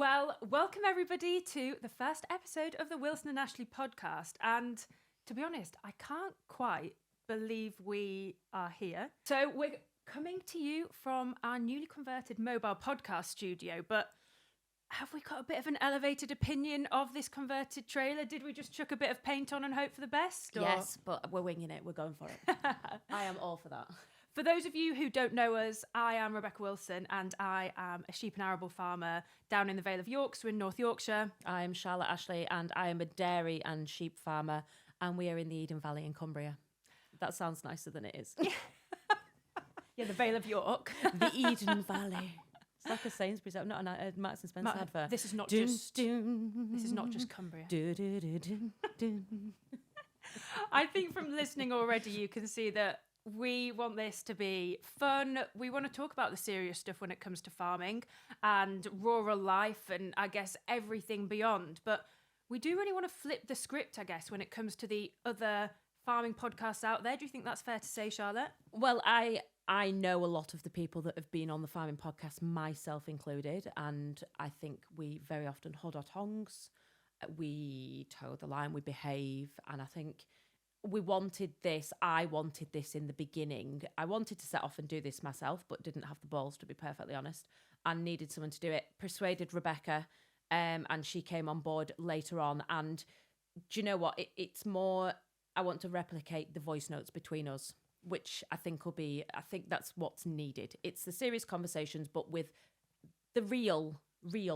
Well, welcome everybody to the first episode of the Wilson and Ashley podcast. And to be honest, I can't quite believe we are here. So we're coming to you from our newly converted mobile podcast studio, but have we got a bit of an elevated opinion of this converted trailer? Did we just chuck a bit of paint on and hope for the best? Or? Yes, but we're winging it. We're going for it. I am all for that. For those of you who don't know us, I am Rebecca Wilson and I am a sheep and arable farmer down in the Vale of York, so in North Yorkshire. I am Charlotte Ashley and I am a dairy and sheep farmer and we are in the Eden Valley in Cumbria. That sounds nicer than it is. Yeah, the Vale of York. The Eden Valley. It's like a Sainsbury's, not a Marks and Spencer advert. This is not just Cumbria. I think from listening already, you can see that we want this to be fun. We want to talk about the serious stuff when it comes to farming and rural life and I guess everything beyond. But we do really want to flip the script, I guess, when it comes to the other farming podcasts out there. Do you think that's fair to say, Charlotte? Well, I know a lot of the people that have been on the farming podcast, myself included, and I think we very often hold our tongues, we toe the line, we behave, and I think I wanted this in the beginning. I wanted to set off and do this myself, but didn't have the balls, to be perfectly honest, and needed someone to do it. Persuaded Rebecca, and she came on board later on. And do you know what? It's more, I want to replicate the voice notes between us, which I think that's what's needed. It's the serious conversations, but with the real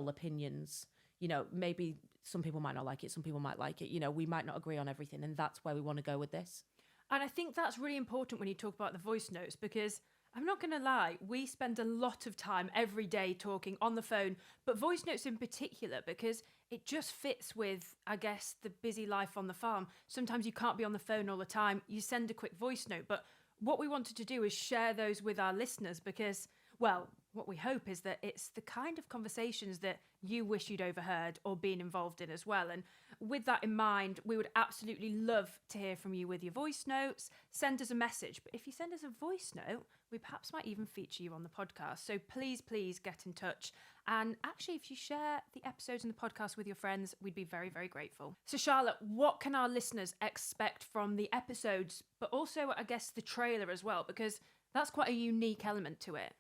opinions. You know, maybe some people might not like it, some people might like it. You know, we might not agree on everything, and that's where we want to go with this. And I think that's really important when you talk about the voice notes, because I'm not going to lie, we spend a lot of time every day talking on the phone, but voice notes in particular, because it just fits with, I guess, the busy life on the farm. Sometimes you can't be on the phone all the time. You send a quick voice note, but what we wanted to do is share those with our listeners because, well, what we hope is that it's the kind of conversations that you wish you'd overheard or been involved in as well. And with that in mind, we would absolutely love to hear from you with your voice notes. Send us a message. But if you send us a voice note, we perhaps might even feature you on the podcast. So please get in touch. And actually, if you share the episodes and the podcast with your friends, we'd be very, very grateful. So Charlotte, what can our listeners expect from the episodes, but also, I guess, the trailer as well? Because that's quite a unique element to it.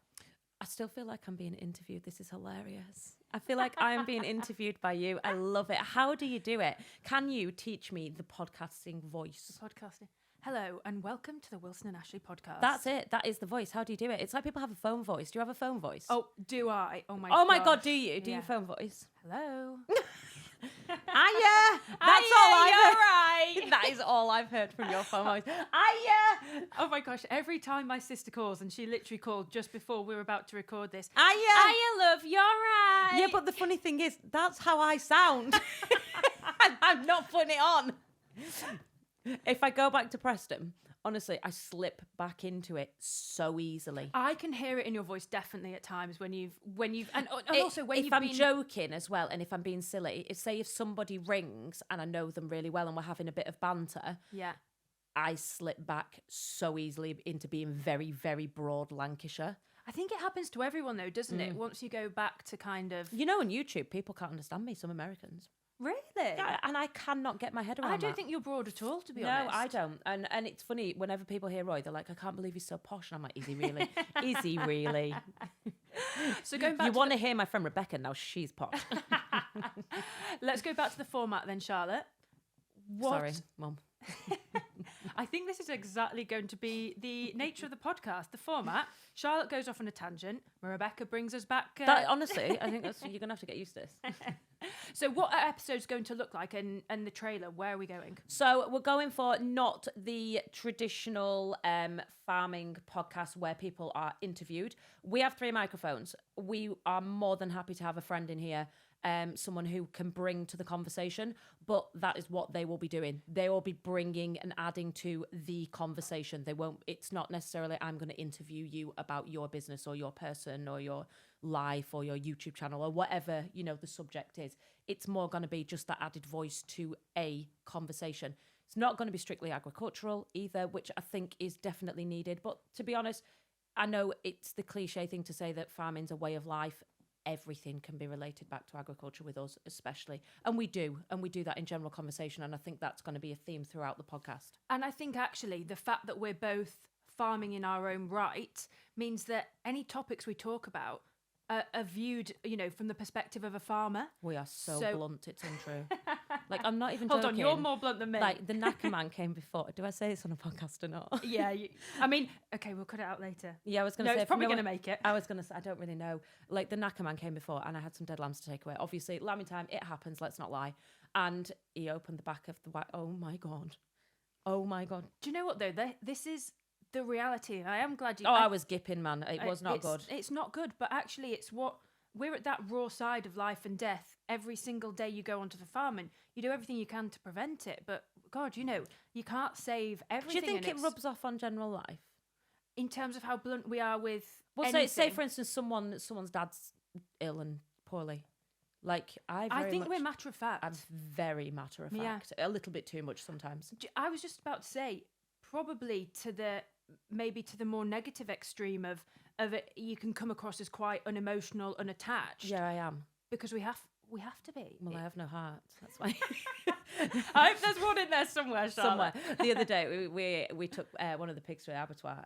I still feel like I'm being interviewed. This is hilarious. I feel like I'm being interviewed by you. I love it. How do you do it? Can you teach me the podcasting voice? Podcasting. Hello and welcome to the Wilson and Ashley podcast. That's it. That is the voice. How do you do it? It's like people have a phone voice. Do you have a phone voice? Oh, do I? Oh my God, do you? Do you phone voice? Hello. Hiya. That's all I've heard. Right. That is all I've heard from your phone voice. Hiya. Oh my gosh, every time my sister calls, and she literally called just before we were about to record this. Hiya. Hiya, love, you're right. Yeah, but the funny thing is, that's how I sound. And I'm not putting it on. If I go back to Preston, honestly, I slip back into it so easily. I can hear it in your voice definitely at times when you've and also when if you've I'm been joking as well, and if I'm being silly, if somebody rings and I know them really well and we're having a bit of banter, yeah, I slip back so easily into being very, very broad Lancashire. I think it happens to everyone though, doesn't it? Once you go back to kind of, you know, on YouTube, people can't understand me. Some Americans. Really? Yeah, and I cannot get my head around that. I don't think you're broad at all, to be honest. No, I don't. And it's funny, whenever people hear Roy, they're like, I can't believe he's so posh. And I'm like, is he really? Is he really? So going back you want to hear my friend Rebecca, now she's posh. Let's go back to the format then, Charlotte. Sorry, Mum. I think this is exactly going to be the nature of the podcast, the format. Charlotte goes off on a tangent. Rebecca brings us back. Honestly, I think you're going to have to get used to this. So what are episodes going to look like and the trailer? Where are we going? So we're going for not the traditional farming podcast where people are interviewed. We have 3 microphones. We are more than happy to have a friend in here, someone who can bring to the conversation, but that is what they will be doing. They will be bringing and adding to the conversation. It's not necessarily I'm going to interview you about your business or your person or your life or your YouTube channel or whatever, the subject is. It's more going to be just that added voice to a conversation. It's not going to be strictly agricultural either, which I think is definitely needed. But to be honest, I know it's the cliche thing to say that farming's a way of life. everything can be related back to agriculture with us, especially. And we do that in general conversation. And I think that's going to be a theme throughout the podcast. And I think actually the fact that we're both farming in our own right means that any topics we talk about are viewed, from the perspective of a farmer. We are so blunt, it's untrue. Like, I'm not even Hold joking. on, you're more blunt than me. Like, the knacker man came before. Do I say this on a podcast or not? Yeah, okay, we'll cut it out later. Yeah, I was going to say. It's probably going to make it. I was going to say, I don't really know. Like, the knacker man came before and I had some dead lambs to take away. Obviously, lambing time, it happens, let's not lie. And he opened the back of the white. Oh my God. Do you know what, though? This is the reality. And I am glad you... I was gipping, man. It was not good. It's not good, but actually it's what... We're at that raw side of life and death every single day you go onto the farm, and you do everything you can to prevent it. But God, you can't save everything. Do you think it rubs off on general life? In terms of how blunt we are with Well, anything? say for instance, someone's dad's ill and poorly. Like, I think we're matter of fact. I'm very matter of fact. A little bit too much sometimes. I was just about to say, probably to the more negative extreme of it, you can come across as quite unemotional, unattached. Yeah, I am. Because we have to be. Well, I have no heart. That's why. I hope there's one in there somewhere, Charlotte. The other day, we took one of the pigs to the abattoir.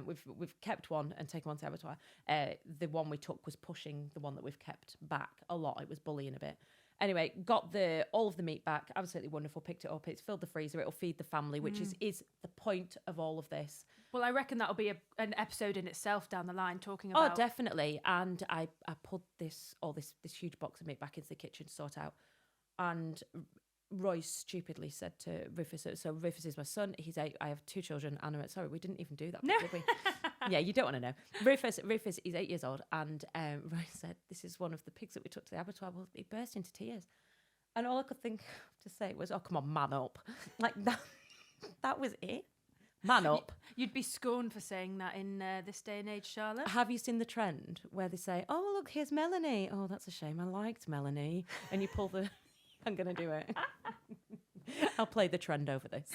We've kept one and taken one to the abattoir. The one we took was pushing the one that we've kept back a lot. It was bullying a bit. Anyway, got all of the meat back. Absolutely wonderful. Picked it up. It's filled the freezer. It'll feed the family, which is the point of all of this. Well, I reckon that'll be an episode in itself down the line, talking about... Oh, definitely. And I pulled this huge box of meat back into the kitchen to sort out. And Roy stupidly said to Rufus, so Rufus is my son, he's 8, I have 2 children, and I went, sorry, we didn't even do that, no. did we? Yeah, you don't want to know. Rufus is 8 years old, and Roy said, this is one of the pigs that we took to the abattoir. Well, he burst into tears. And all I could think to say was, oh, come on, man up. Like, that was it. Man up. You'd be scorned for saying that in this day and age, Charlotte. Have you seen the trend where they say, oh, look, here's Melanie. Oh, that's a shame. I liked Melanie. And you pull the... I'm going to do it. I'll play the trend over this.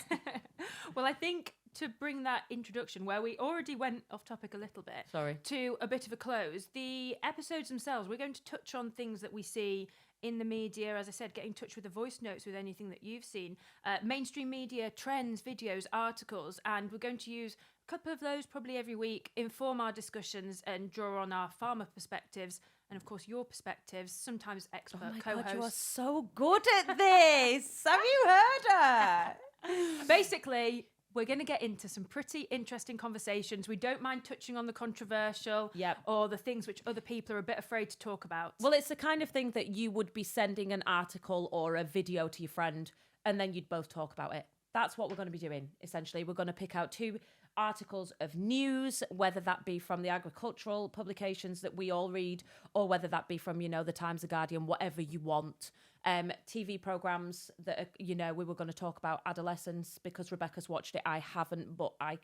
Well, I think to bring that introduction, where we already went off topic a little bit, sorry, to a bit of a close, the episodes themselves, we're going to touch on things that we see in the media, as I said, get in touch with the voice notes with anything that you've seen, mainstream media, trends, videos, articles, and we're going to use a couple of those probably every week, inform our discussions and draw on our farmer perspectives and, of course, your perspectives, sometimes expert co-hosts. Oh my God, you are so good at this. Have you heard her? Basically, we're going to get into some pretty interesting conversations. We don't mind touching on the controversial or the things which other people are a bit afraid to talk about. Well, it's the kind of thing that you would be sending an article or a video to your friend and then you'd both talk about it. That's what we're going to be doing, essentially. We're going to pick out 2 articles of news, whether that be from the agricultural publications that we all read or whether that be from, the Times, The Guardian, whatever you want. TV programs that are, we were going to talk about adolescence because Rebecca's watched it. I haven't, but I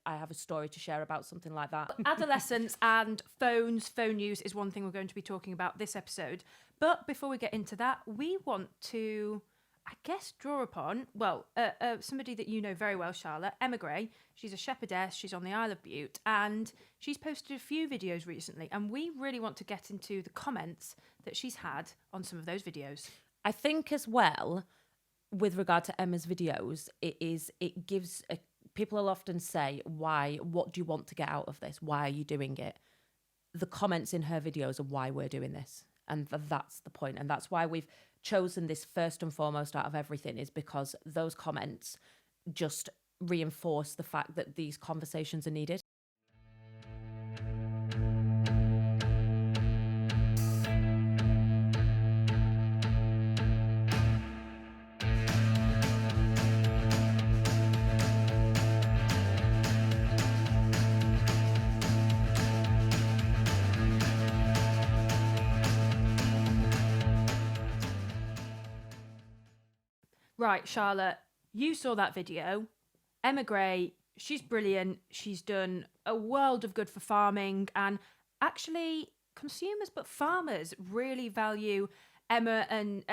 have a story to share about something like that. Adolescence and phone use is one thing we're going to be talking about this episode. But before we get into that, we want to, I guess, draw upon, somebody that you know very well, Charlotte, Emma Gray. She's a shepherdess. She's on the Isle of Bute, and she's posted a few videos recently, and we really want to get into the comments that she's had on some of those videos. I think as well, with regard to Emma's videos, it gives people will often say, what do you want to get out of this? Why are you doing it? The comments in her videos are why we're doing this. And that's the point. And that's why we've chosen this first and foremost out of everything, is because those comments just reinforce the fact that these conversations are needed. Right, Charlotte, you saw that video. Emma Gray, she's brilliant. She's done a world of good for farming, and actually consumers, but farmers really value Emma and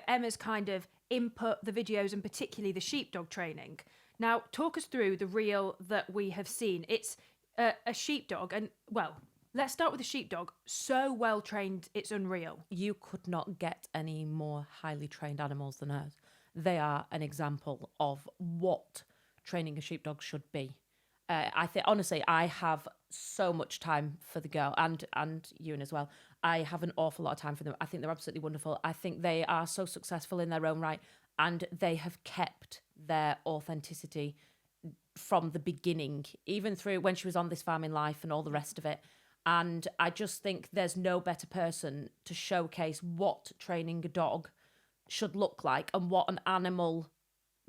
Emma's kind of input, the videos, and particularly the sheepdog training. Now, talk us through the reel that we have seen. It's a sheepdog, and, well, Let's start with the sheepdog. So well trained, it's unreal. You could not get any more highly trained animals than hers. They are an example of what training a sheepdog should be. I think honestly, I have so much time for the girl and Ewan as well. I have an awful lot of time for them. I think they're absolutely wonderful. I think they are so successful in their own right, and they have kept their authenticity from the beginning, even through when she was on This Farm in Life and all the rest of it. And I just think there's no better person to showcase what training a dog should look like and what an animal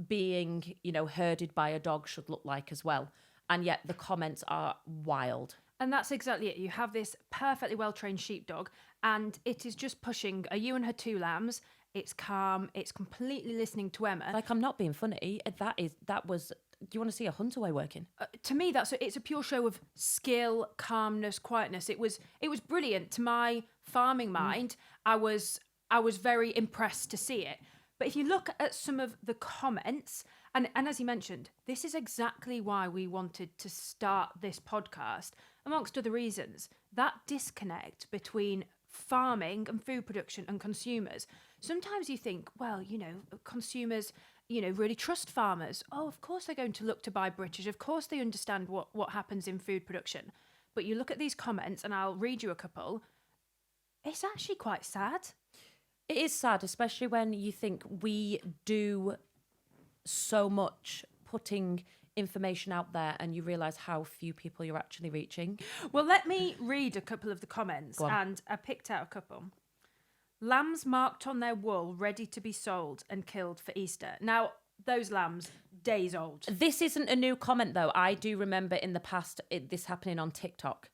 being, herded by a dog should look like as well. And yet the comments are wild. And that's exactly it. You have this perfectly well-trained sheepdog, and it is just pushing a ewe and her 2 lambs. It's calm. It's completely listening to Emma. Like, I'm not being funny. That was. Do you want to see a hunter way working? To me, it's a pure show of skill, calmness, quietness. It was brilliant. To my farming mind, I was very impressed to see it. But if you look at some of the comments, and as you mentioned, this is exactly why we wanted to start this podcast, amongst other reasons, that disconnect between farming and food production and consumers. Sometimes you think, well, consumers, really trust farmers. Oh, of course they're going to look to buy British. Of course they understand what happens in food production. But you look at these comments, and I'll read you a couple. It's actually quite sad. It is sad, especially when you think we do so much putting information out there and you realise how few people you're actually reaching. Well, let me read a couple of the comments, and I picked out a couple. Lambs marked on their wool, ready to be sold and killed for Easter. Now, those lambs, days old. This isn't a new comment, though. I do remember in the past this happening on TikTok.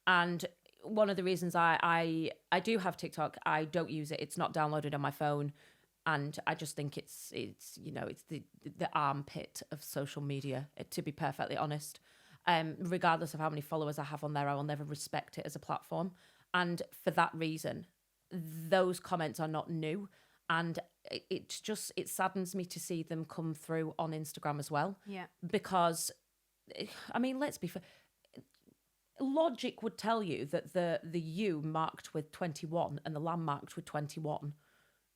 And one of the reasons I do have TikTok, I don't use it. It's not downloaded on my phone. And I just think it's the armpit of social media, to be perfectly honest. Regardless of how many followers I have on there, I will never respect it as a platform. And for that reason, those comments are not new. And it saddens me to see them come through on Instagram as well. Yeah. Because, I mean, let's be fair. Logic would tell you that the ewe marked with 21 and the lamb marked with 21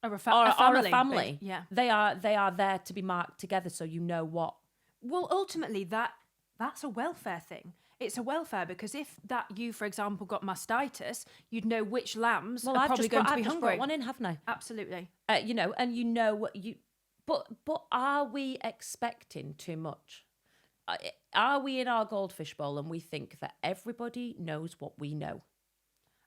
Are a family. Yeah. They are there to be marked together, so you know what. Well, ultimately, that's a welfare thing. It's a welfare, because if that ewe, for example, got mastitis, you'd know which lambs are probably going to be hungry. Brought one in, haven't I? Absolutely. And you know what you. But are we expecting too much? Are we in our goldfish bowl and we think that everybody knows what we know?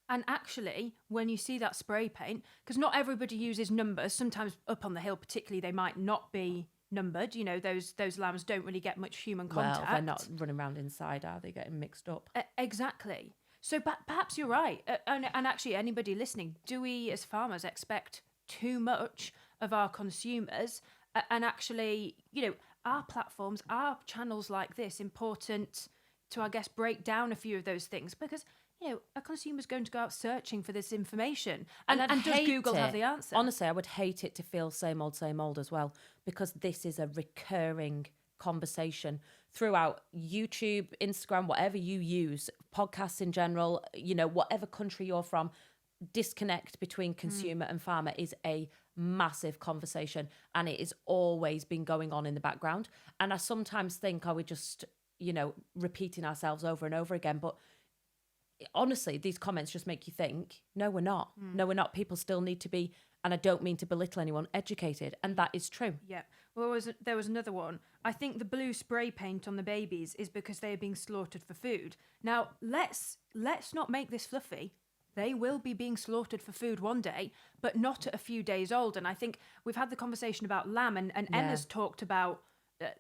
And actually, when you see that spray paint, because not everybody uses numbers, sometimes up on the hill particularly, they might not be numbered. Those lambs don't really get much human contact. Well, they're not running around inside, are they? Getting mixed up. Exactly. So perhaps you're right. And actually, anybody listening, do we as farmers expect too much of our consumers? And actually, our platforms, our channels like this, important to, I guess, break down a few of those things, because a consumer's going to go out searching for this information. And does Google have the answer? Honestly, I would hate it to feel same old as well, because this is a recurring conversation throughout YouTube, Instagram, whatever you use, podcasts in general, whatever country you're from. Disconnect between consumer and farmer is a massive conversation, and it has always been going on in the background. And I sometimes think, are we just, repeating ourselves over and over again? But honestly, these comments just make you think, no, we're not. No, we're not. People still need to be, and I don't mean to belittle anyone, educated. And that is true. Yeah. Well, there was another one. I think the blue spray paint on the babies is because they are being slaughtered for food. Now, let's not make this fluffy. They will be being slaughtered for food one day, but not at a few days old. And I think we've had the conversation about lamb, and Emma's talked about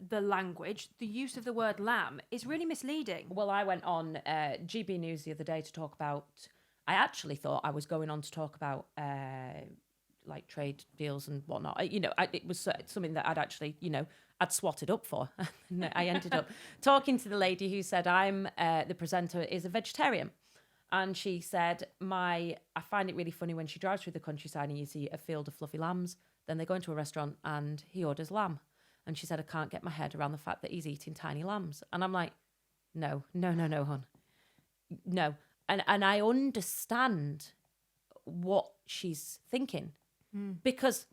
the language. The use of the word lamb is really misleading. Well, I went on GB News the other day to talk about, I actually thought I was going on to talk about like trade deals and whatnot. It was something that I'd actually, I'd swatted up for. I ended up talking to the lady who said, the presenter is a vegetarian. And she said, I find it really funny when she drives through the countryside and you see a field of fluffy lambs. Then they go into a restaurant and he orders lamb. And she said, I can't get my head around the fact that he's eating tiny lambs. And I'm like, no, hon. No. And I understand what she's thinking, because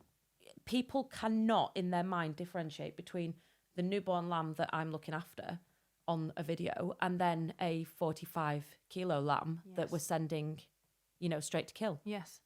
people cannot in their mind differentiate between the newborn lamb that I'm looking after on a video and then a 45-kilo lamb that Yes. we're sending, straight to kill. Yes.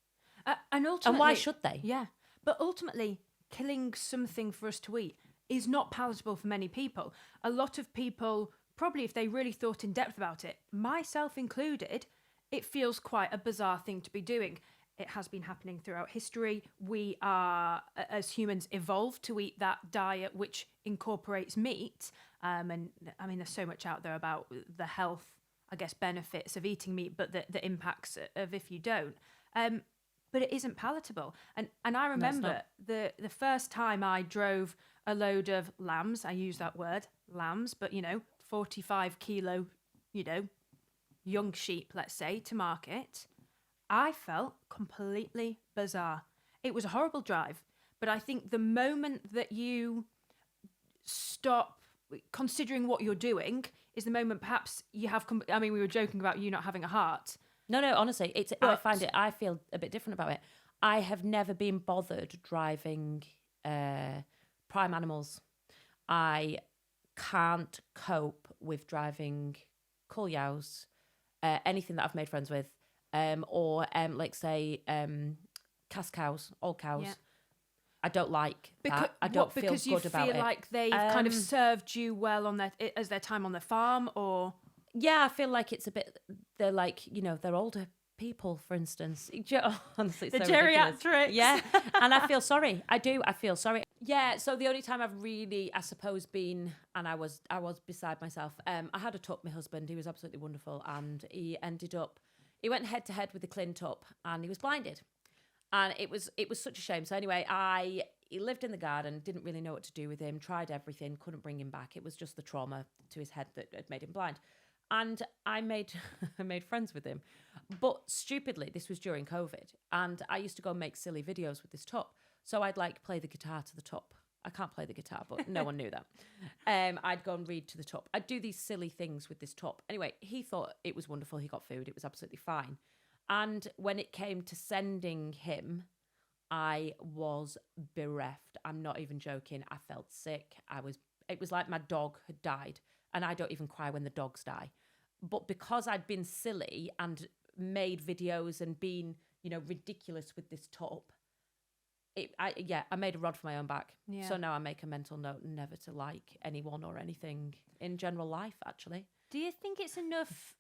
And ultimately... And why should they? Yeah. But ultimately, killing something for us to eat is not palatable for many people. A lot of people, probably if they really thought in depth about it, myself included, it feels quite a bizarre thing to be doing. It has been happening throughout history. We are, as humans, evolved to eat that diet which incorporates meat. And I mean, there's so much out there about the health, I guess, benefits of eating meat, but the impacts of if you don't. But it isn't palatable. And I remember the first time I drove a load of lambs, I use that word, lambs, but 45-kilo, young sheep, let's say, to market, I felt completely bizarre. It was a horrible drive, but I think the moment that you stop considering what you're doing is the moment perhaps you have... I mean, we were joking about you not having a heart. No, honestly, I feel a bit different about it. I have never been bothered driving prime animals. I can't cope with driving cull yows, anything that I've made friends with, or like say cask cows, old cows. Yeah. I don't like that. I don't feel good about it. Because you feel like they've kind of served you well on as their time on the farm, or... Yeah, I feel like it's a bit... They're like, they're older people, for instance. Honestly, it's the so geriatrics. Ridiculous. Yeah, and I feel sorry. I do. I feel sorry. Yeah, so the only time I've really, I suppose, been... And I was beside myself. I had a tup, my husband. He was absolutely wonderful. And he ended up... He went head-to-head with the Clint tup and he was blinded. And it was such a shame. So anyway, he lived in the garden, didn't really know what to do with him, tried everything, couldn't bring him back. It was just the trauma to his head that had made him blind. And I made friends with him. But stupidly, this was during COVID. And I used to go and make silly videos with this tup. So I'd play the guitar to the tup. I can't play the guitar, but no one knew that. I'd go and read to the tup. I'd do these silly things with this tup. Anyway, he thought it was wonderful. He got food. It was absolutely fine. And when it came to sending him, I was bereft. I'm not even joking. I felt sick. It was like my dog had died. And I don't even cry when the dogs die. But because I'd been silly and made videos and been, ridiculous with this tup, I made a rod for my own back. Yeah. So now I make a mental note never to like anyone or anything in general life, actually. Do you think it's enough...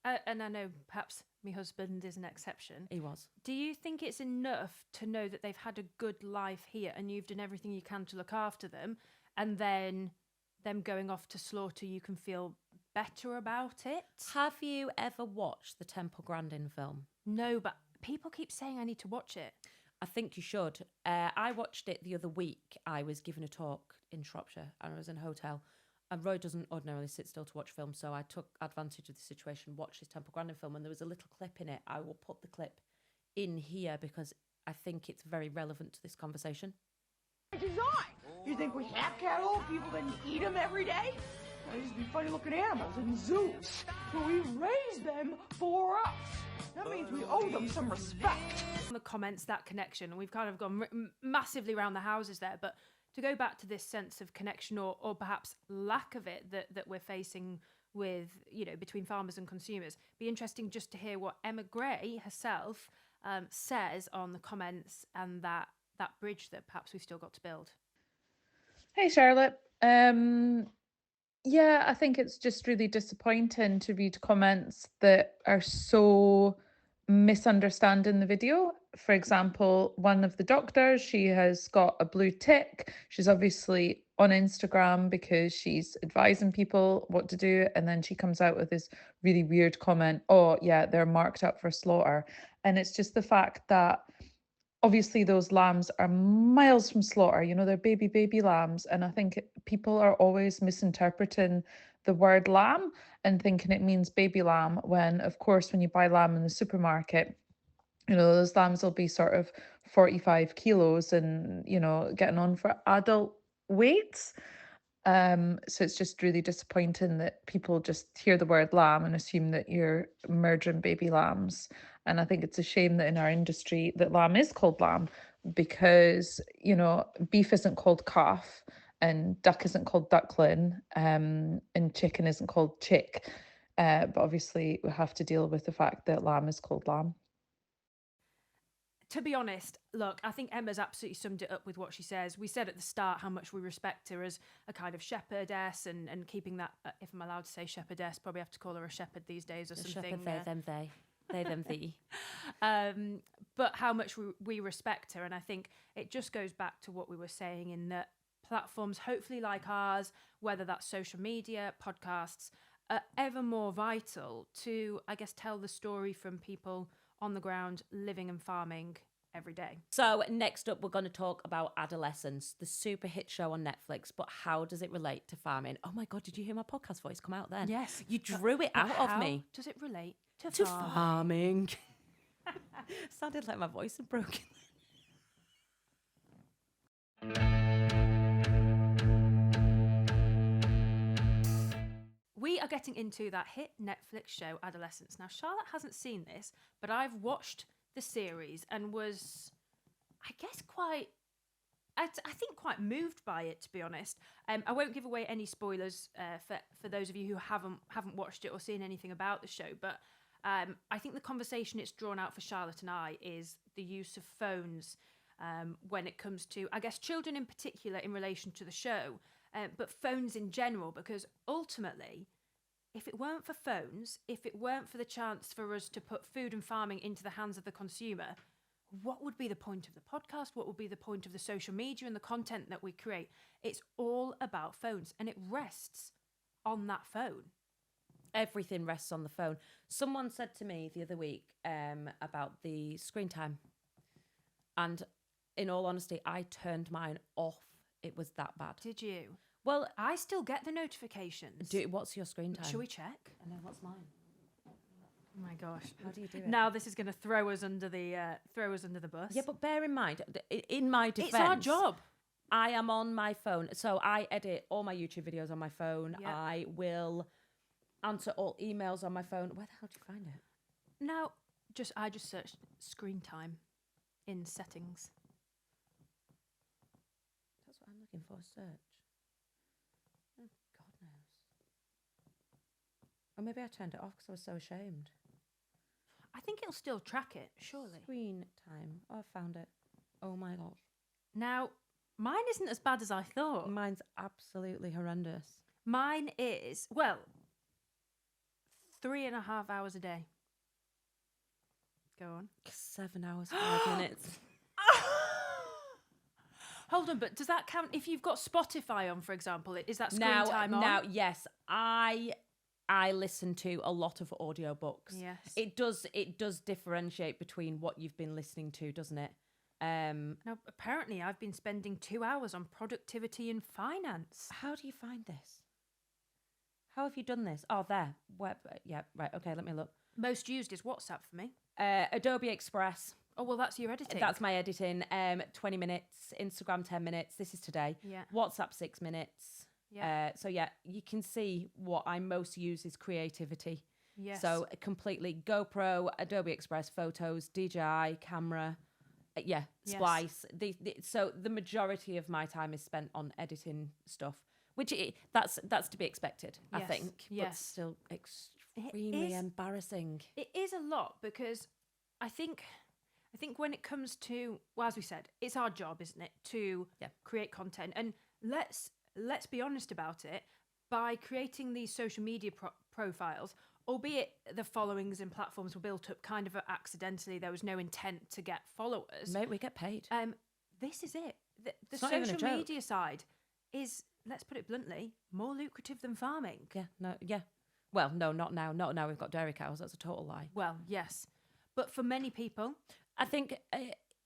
and I know perhaps my husband is an exception. He was. Do you think it's enough to know that they've had a good life here and you've done everything you can to look after them, and then them going off to slaughter, you can feel better about it? Have you ever watched the Temple Grandin film? No, but people keep saying I need to watch it. I think you should. I watched it the other week. I was given a talk in Shropshire and I was in a hotel. And Roy doesn't ordinarily sit still to watch films, so I took advantage of the situation, watched this Temple Grandin film, and there was a little clip in it. I will put the clip in here because I think it's very relevant to this conversation. Design. You think we have cattle? People that eat them every day? These would be funny-looking animals in zoos. But we raise them for us. That means we owe them some respect. In the comments, that connection, and we've kind of gone massively around the houses there, but to go back to this sense of connection or perhaps lack of it that we're facing with, between farmers and consumers, be interesting just to hear what Emma Gray herself says on the comments and that bridge that perhaps we've still got to build. Hey, Charlotte. Yeah, I think it's just really disappointing to read comments that are so misunderstanding the video. For example, one of the doctors, she has got a blue tick. She's obviously on Instagram because she's advising people what to do. And then she comes out with this really weird comment, oh, yeah, they're marked up for slaughter. And it's just the fact that obviously those lambs are miles from slaughter, they're baby lambs. And I think people are always misinterpreting the word lamb and thinking it means baby lamb, when of course when you buy lamb in the supermarket, those lambs will be sort of 45 kilos and getting on for adult weights. So it's just really disappointing that people just hear the word lamb and assume that you're murdering baby lambs. And I think it's a shame that in our industry that lamb is called lamb, because, you know, beef isn't called calf and duck isn't called duckling, and chicken isn't called chick. But obviously we have to deal with the fact that lamb is called lamb. To be honest, look, I think Emma's absolutely summed it up with what she says. We said at the start how much we respect her as a kind of shepherdess, and keeping that, if I'm allowed to say shepherdess, probably have to call her a shepherd these days or something. Shepherd, they, them, they. They, them, thee. But how much we respect her. And I think it just goes back to what we were saying, in that platforms, hopefully like ours, whether that's social media, podcasts, are ever more vital to, I guess, tell the story from people on the ground, living and farming every day. So next up, we're going to talk about Adolescence, the super hit show on Netflix, but how does it relate to farming? Oh my God, did you hear my podcast voice come out then? Yes. You drew it out of me. Does it relate To farming. Sounded like my voice had broken. We are getting into that hit Netflix show, Adolescence. Now, Charlotte hasn't seen this, but I've watched the series and was, I guess, I think quite moved by it, to be honest. I won't give away any spoilers for those of you who haven't watched it or seen anything about the show, but I think the conversation it's drawn out for Charlotte and I is the use of phones when it comes to, I guess, children in particular in relation to the show, but phones in general, because ultimately, if it weren't for phones, if it weren't for the chance for us to put food and farming into the hands of the consumer, what would be the point of the podcast? What would be the point of the social media and the content that we create? It's all about phones, and it rests on that phone. Everything rests on the phone. Someone said to me the other week about the screen time. And in all honesty, I turned mine off. It was that bad. Did you? Well, I still get the notifications. what's your screen time? Shall we check? I know, what's mine? Oh my gosh! How do you do it? Now this is going to throw us under the bus. Yeah, but bear in mind, in my defense, it's our job. I am on my phone, so I edit all my YouTube videos on my phone. Yep. I will answer all emails on my phone. Where the hell do you find it? Now, I just searched screen time in settings. That's what I'm looking for. Search. Oh, God knows. Or maybe I turned it off because I was so ashamed. I think it'll still track it, surely. Screen time. Oh, I found it. Oh my gosh. Now, mine isn't as bad as I thought. Mine's absolutely horrendous. Mine is, 3.5 hours a day. Go on. 7 hours, 5 minutes. Hold on, but does that count if you've got Spotify on, for example? Is that screen time on? Now, yes, I listen to a lot of audiobooks. Yes. It does differentiate between what you've been listening to, doesn't it? Now, apparently I've been spending 2 hours on productivity and finance. How do you find this? How have you done this? Oh, there. Web. Yeah, right. Okay, let me look. Most used is WhatsApp for me. Adobe Express. Oh, well, that's your editing. That's my editing. 20 minutes. Instagram, 10 minutes. This is today. Yeah. WhatsApp, 6 minutes. Yeah. So, yeah, you can see what I most use is creativity. Yes. So, completely GoPro, Adobe Express, photos, DJI, camera. Yes. Splice. So, the majority of my time is spent on editing stuff, which that's to be expected, I Yes. think. Yes. But still extremely embarrassing. It is a lot, because I think when it comes to, well, as we said, it's our job, isn't it, to create content. And let's be honest about it. By creating these social media profiles, albeit the followings and platforms were built up kind of accidentally, there was no intent to get followers. Mate, we get paid. This is it. The not even a social joke. media side is, let's put it bluntly, more lucrative than farming. Yeah. Well, no, not now. Not now we've got dairy cows. That's a total lie. Well, yes. But for many people, I think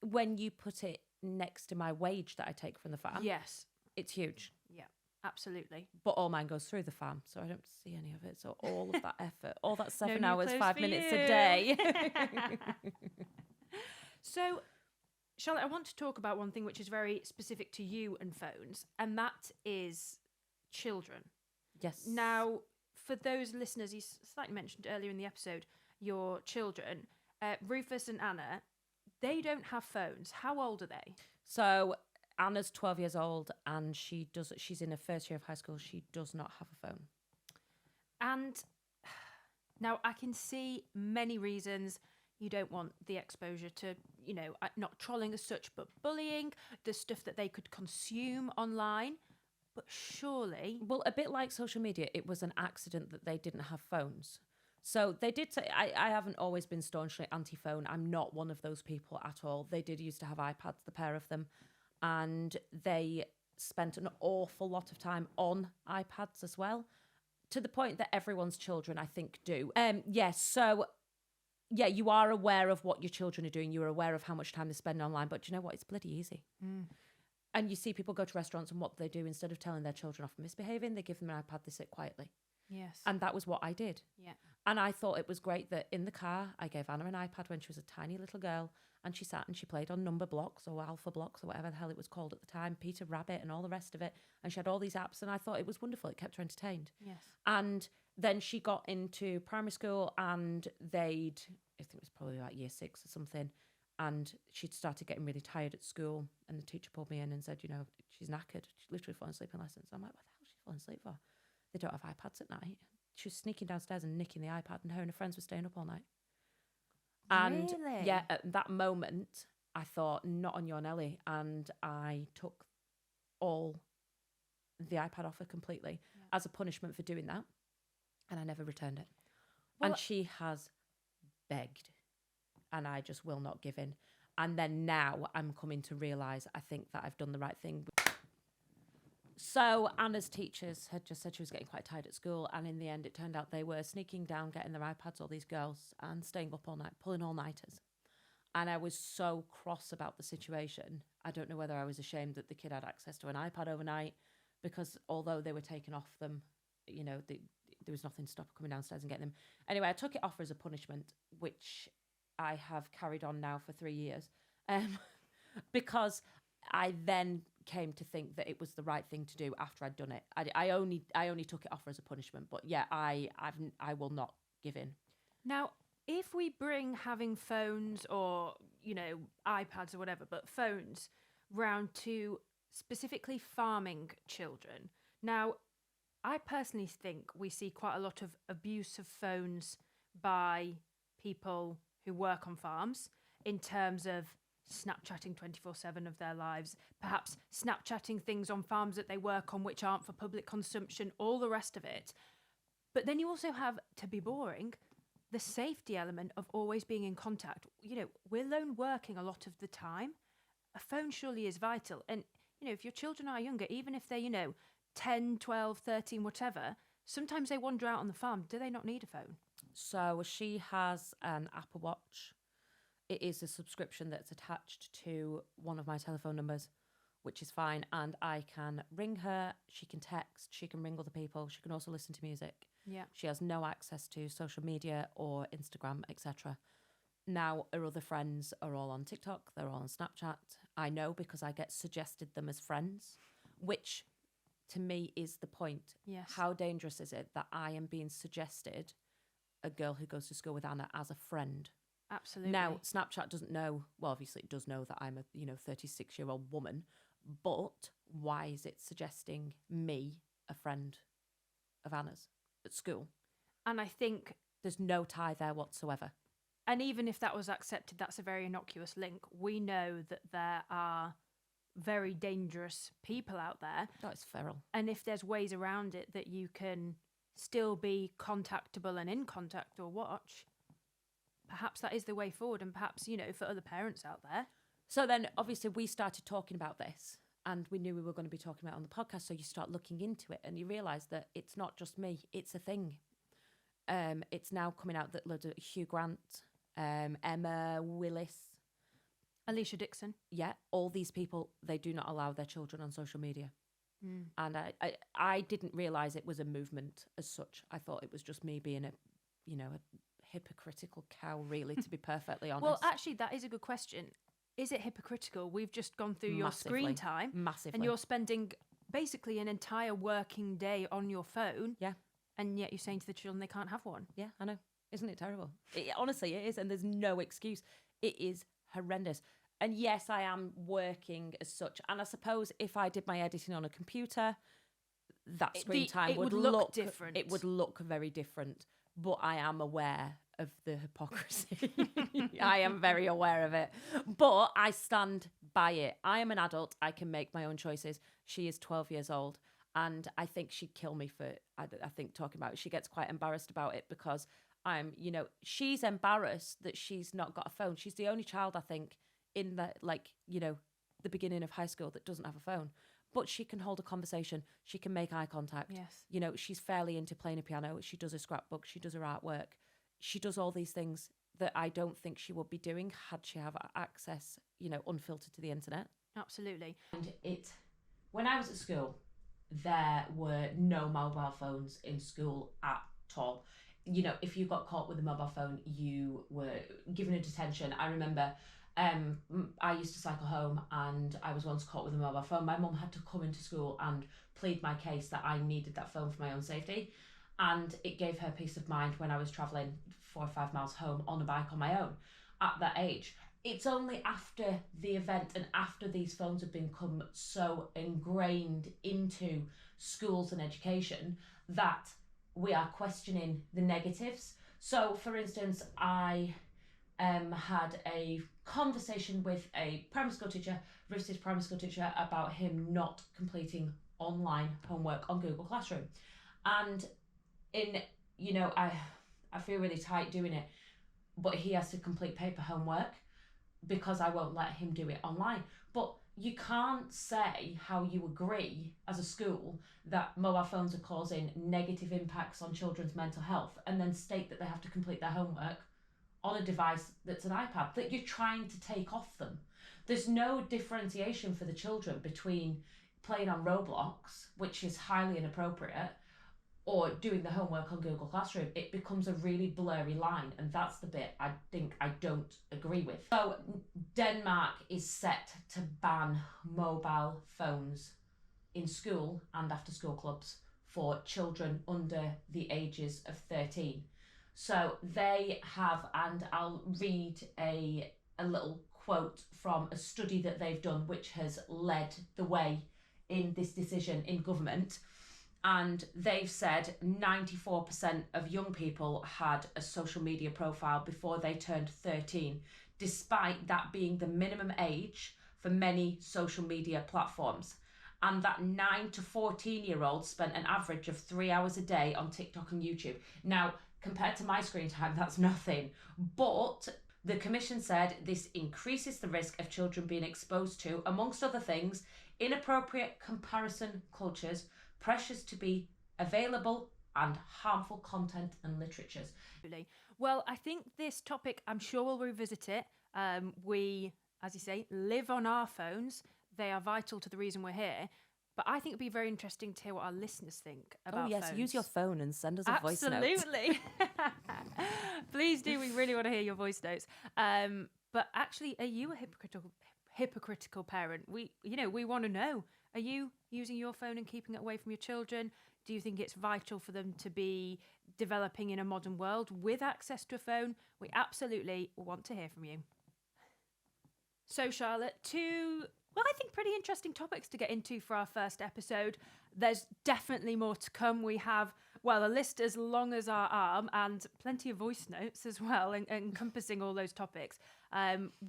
when you put it next to my wage that I take from the farm, yes, it's huge. yeah, absolutely. But all mine goes through the farm, so I don't see any of it. So all of that effort, all that 7 No new hours, clothes 5 for minutes you. a day. So, Charlotte, I want to talk about one thing which is very specific to you and phones, and that is children. Yes. Now, for those listeners, you slightly mentioned earlier in the episode, your children, Rufus and Anna, they don't have phones. How old are they? So Anna's 12 years old and she's in her first year of high school. She does not have a phone. And now I can see many reasons you don't want the exposure to, not trolling as such, but bullying, the stuff that they could consume online. But surely... Well, a bit like social media, it was an accident that they didn't have phones. So they did say, I haven't always been staunchly anti-phone. I'm not one of those people at all. They did used to have iPads, the pair of them. And they spent an awful lot of time on iPads as well, to the point that everyone's children, I think, do. You are aware of what your children are doing. You're aware of how much time they spend online. But do you know what? It's bloody easy. And you see people go to restaurants and what they do, instead of telling their children off for misbehaving, they give them an iPad, they sit quietly. Yes. And that was what I did. Yeah. And I thought it was great that in the car, I gave Anna an iPad when she was a tiny little girl, and she sat and she played on Number Blocks or Alpha Blocks or whatever the hell it was called at the time, Peter Rabbit and all the rest of it. And she had all these apps, and I thought it was wonderful. It kept her entertained. Yes. And then she got into primary school, and I think it was probably like year 6 or something, and she'd started getting really tired at school, and the teacher pulled me in and said, she's knackered. She's literally fallen asleep in lessons. I'm like, what the hell is she falling asleep for? They don't have iPads at night. She was sneaking downstairs and nicking the iPad, and her and her friends were staying up all night. And really? yeah, at that moment, I thought, not on your Nelly. And I took all the iPad off her completely as a punishment for doing that. And I never returned it. Well, and she has begged, and I just will not give in. And then now I'm coming to realise, I think, that I've done the right thing. So Anna's teachers had just said she was getting quite tired at school, and in the end it turned out they were sneaking down, getting their iPads, all these girls, and staying up all night, pulling all-nighters. And I was so cross about the situation. I don't know whether I was ashamed that the kid had access to an iPad overnight, because although they were taken off them, there was nothing to stop her coming downstairs and getting them. Anyway, I took it off her as a punishment, which I have carried on now for 3 years, because I then came to think that it was the right thing to do after I'd done it. I only took it off her as a punishment, but yeah, I will not give in. Now, if we bring having phones or, iPads or whatever, but phones round to specifically farming children. Now, I personally think we see quite a lot of abuse of phones by people who work on farms in terms of Snapchatting 24/7 of their lives, perhaps Snapchatting things on farms that they work on which aren't for public consumption, all the rest of it. But then you also have, to be boring, the safety element of always being in contact. We're lone working a lot of the time. A phone surely is vital. And, if your children are younger, even if they're, 10, 12, 13, whatever, sometimes they wander out on the farm. Do they not need a phone? So she has an Apple Watch. It is a subscription that's attached to one of my telephone numbers, which is fine. And I can ring her, she can text, she can ring other people. She can also listen to music. Yeah. She has no access to social media or Instagram, etc. Now, her other friends are all on TikTok. They're all on Snapchat. I know because I get suggested them as friends, which to me is the point. Yes. How dangerous is it that I am being suggested a girl who goes to school with Anna as a friend? Absolutely. Now, Snapchat doesn't know, well, obviously it does know that I'm a, 36-year-old woman, but why is it suggesting me, a friend of Anna's, at school? And I think there's no tie there whatsoever. And even if that was accepted, that's a very innocuous link. We know that there are very dangerous people out there. That's feral. And if there's ways around it that you can still be contactable and in contact or watch, perhaps that is the way forward. And perhaps, for other parents out there. So then obviously we started talking about this and we knew we were going to be talking about it on the podcast. So you start looking into it and you realise that it's not just me, it's a thing. It's now coming out that loads of Hugh Grant, Emma Willis, Alicia Dixon. Yeah, all these people, they do not allow their children on social media. And I didn't realise it was a movement as such. I thought it was just me being a hypocritical cow, really, to be perfectly honest. Well, actually, that is a good question. Is it hypocritical? We've just gone through your screen time. Massively. And you're spending basically an entire working day on your phone. Yeah. And yet you're saying to the children they can't have one. Yeah, I know. Isn't it terrible? Honestly, it is. And there's no excuse. It is horrendous. And yes, I am working as such. And I suppose if I did my editing on a computer, that screen time would look different. It would look very different. But I am aware of the hypocrisy. I am very aware of it. But I stand by it. I am an adult. I can make my own choices. She is 12 years old. And I think she'd kill me for, I think, talking about it. She gets quite embarrassed about it because she's embarrassed that she's not got a phone. She's the only child, I think, in the, the beginning of high school that doesn't have a phone. But she can hold a conversation. She can make eye contact. Yes. She's fairly into playing a piano. She does her scrapbook. She does her artwork. She does all these things that I don't think she would be doing had she have access, unfiltered to the internet. Absolutely. And when I was at school, there were no mobile phones in school at all. If you got caught with a mobile phone, you were given a detention. I remember I used to cycle home and I was once caught with a mobile phone. My mum had to come into school and plead my case that I needed that phone for my own safety. And it gave her peace of mind when I was travelling 4 or 5 miles home on a bike on my own at that age. It's only after the event and after these phones have become so ingrained into schools and education that we are questioning the negatives. So, for instance, I had a conversation with a primary school teacher, Riveted primary school teacher, about him not completing online homework on Google Classroom. And I feel really tight doing it, but he has to complete paper homework because I won't let him do it online. But you can't say how you agree as a school that mobile phones are causing negative impacts on children's mental health and then state that they have to complete their homework on a device that's an iPad that you're trying to take off them. There's no differentiation for the children between playing on Roblox, which is highly inappropriate, or doing the homework on Google Classroom. It becomes a really blurry line, and that's the bit I think I don't agree with. So Denmark is set to ban mobile phones in school and after school clubs for children under the ages of 13. So they have, and I'll read a little quote from a study that they've done, which has led the way in this decision in government. And they've said 94% of young people had a social media profile before they turned 13, despite that being the minimum age for many social media platforms. And that 9 to 14-year-olds spent an average of 3 hours a day on TikTok and YouTube. Now, compared to my screen time, that's nothing. But the Commission said this increases the risk of children being exposed to, amongst other things, inappropriate comparison cultures, pressures to be available, and harmful content and literatures. Well, I think this topic, I'm sure we'll revisit it. We, as you say, live on our phones. They are vital to the reason we're here. But I think it'd be very interesting to hear what our listeners think about phones. Use your phone and send us a voice note. Absolutely. Please do. We really want to hear your voice notes. But actually, are you a hypocritical parent? We want to know. Are you using your phone and keeping it away from your children? Do you think it's vital for them to be developing in a modern world with access to a phone? We absolutely want to hear from you. So, Charlotte, I think pretty interesting topics to get into for our first episode. There's definitely more to come. We have, a list as long as our arm and plenty of voice notes as well, encompassing all those topics.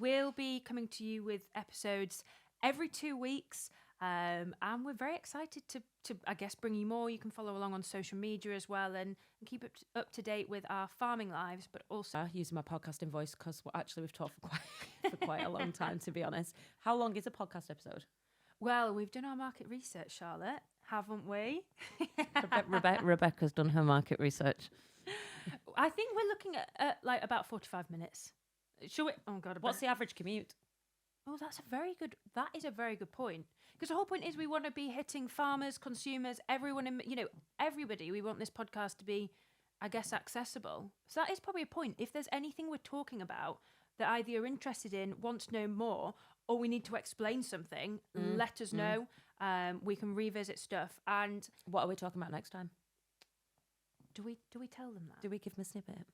We'll be coming to you with episodes every 2 weeks. And we're very excited to I guess, bring you more. You can follow along on social media as well and keep up to date with our farming lives, but also using my podcasting voice because we've talked for quite a long time, to be honest. How long is a podcast episode? Well, we've done our market research, Charlotte, haven't we? Rebecca's done her market research. I think we're looking at like about 45 minutes. Shall we? Oh God! What's the average commute? Oh, that is a very good point. Because the whole point is we want to be hitting farmers, consumers, everyone, everybody. We want this podcast to be, I guess, accessible. So that is probably a point. If there's anything we're talking about that either you're interested in, want to know more, or we need to explain something, let us know. We can revisit stuff. And What are we talking about next time? do we tell them that? Do we give them a snippet?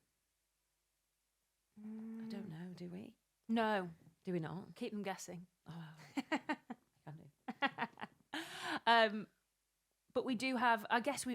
I don't know. Do we? No. Do we not? Keep them guessing. Oh, can do. But we do have, I guess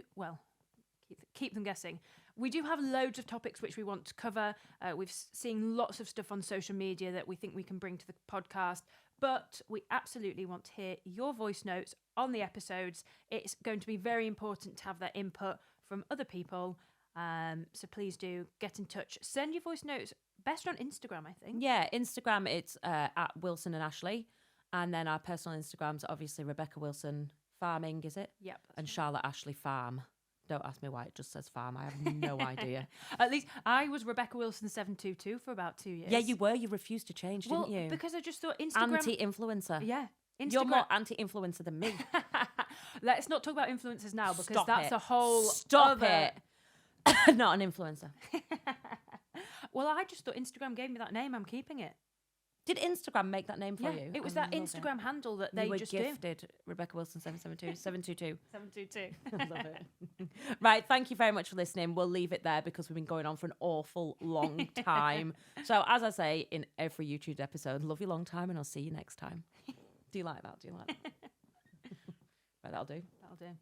keep them guessing. We do have loads of topics which we want to cover. We've seen lots of stuff on social media that we think we can bring to the podcast, but we absolutely want to hear your voice notes on the episodes. It's going to be very important to have that input from other people. So please do get in touch. Send your voice notes, best on Instagram, I think. Yeah, Instagram, it's at Wilson and Ashley. And then our personal Instagrams are obviously Rebecca Wilson Farming, is it? Yep. And Charlotte Ashley Farm. Don't ask me why it just says farm. I have no idea. At least I was Rebecca Wilson 722 for about 2 years. Yeah, you were. You refused to change, didn't you? Because I just thought Instagram... Anti-influencer. Yeah. Instagram... You're more anti-influencer than me. Let's not talk about influencers now because Stop that's it. a whole Stop other... it. Not an influencer. Well, I just thought Instagram gave me that name. I'm keeping it. Did Instagram make that name for you? It was I that love Instagram handle that they you were just gifted. Rebecca Wilson 722. 722. I love it. Right, thank you very much for listening. We'll leave it there because we've been going on for an awful long time. So as I say in every YouTube episode, love you long time and I'll see you next time. Do you like that? Right, that'll do. That'll do.